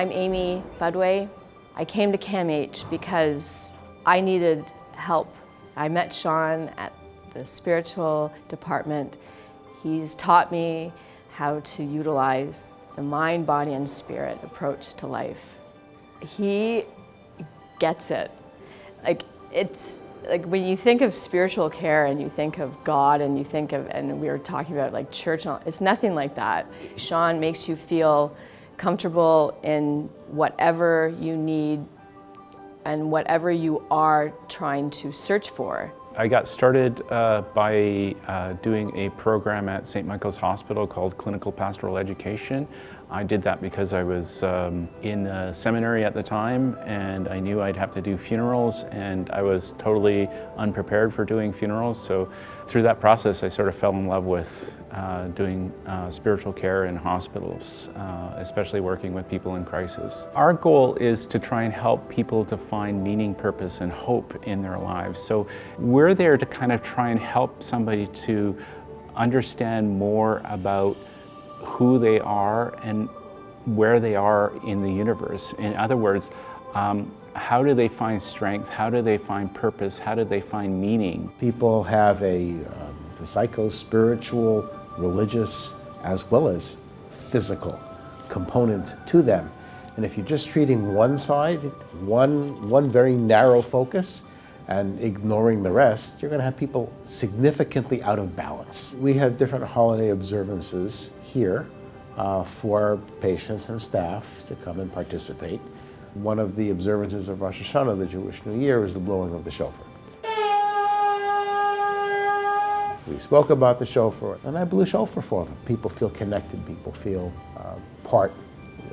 I'm Amy Budway. I came to CAMH because I needed help. I met Shawn at the spiritual department. He's taught me how to utilize the mind, body, and spirit approach to life. He gets it. It's like when you think of spiritual care and you think of God and you think of, and we were talking about like church, it's nothing like that. Shawn makes you feel comfortable in whatever you need and whatever you are trying to search for. I got started by doing a program at St. Michael's Hospital called Clinical Pastoral Education. I did that because I was in seminary at the time, and I knew I'd have to do funerals, and I was totally unprepared for doing funerals. So through that process, I sort of fell in love with doing spiritual care in hospitals, especially working with people in crisis. Our goal is to try and help people to find meaning, purpose, and hope in their lives. So we're there to kind of try and help somebody to understand more about who they are and where they are in the universe. In other words, how do they find strength? How do they find purpose? How do they find meaning? People have the psycho-spiritual, religious, as well as physical component to them. And if you're just treating one side, one very narrow focus, and ignoring the rest, you're going to have people significantly out of balance. We have different holiday observances here for patients and staff to come and participate. One of the observances of Rosh Hashanah, the Jewish New Year, is the blowing of the shofar. We spoke about the shofar, and I blew shofar for them. People feel connected, people feel part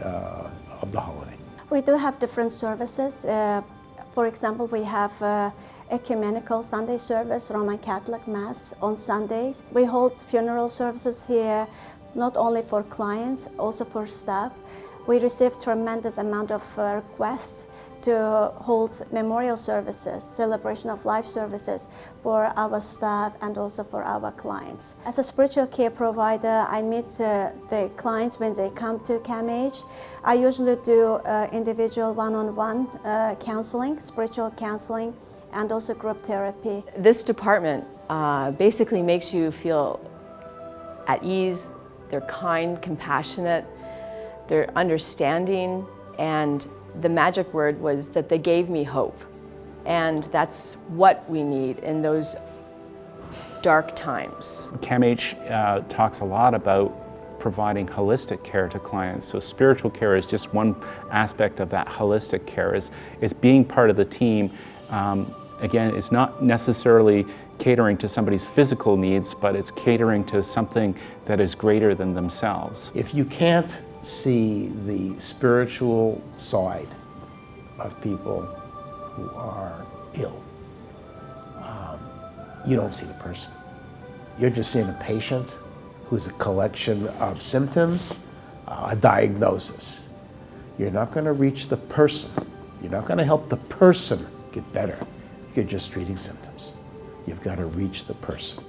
of the holiday. We do have different services. For example, we have ecumenical Sunday service, Roman Catholic Mass on Sundays. We hold funeral services here, not only for clients, also for staff. We receive tremendous amount of requests to hold memorial services, celebration of life services for our staff and also for our clients. As a spiritual care provider, I meet the clients when they come to CAMH. I usually do individual one-on-one counseling, spiritual counseling, and also group therapy. This department basically makes you feel at ease. They're kind, compassionate, they're understanding, and the magic word was that they gave me hope. And that's what we need in those dark times. CAMH talks a lot about providing holistic care to clients. So spiritual care is just one aspect of that holistic care. It's being part of the team. Again, it's not necessarily catering to somebody's physical needs, but it's catering to something that is greater than themselves. If you can't see the spiritual side of people who are ill, you don't see the person. You're just seeing a patient who's a collection of symptoms, a diagnosis. You're not going to reach the person. You're not going to help the person get better if you're just treating symptoms. You've got to reach the person.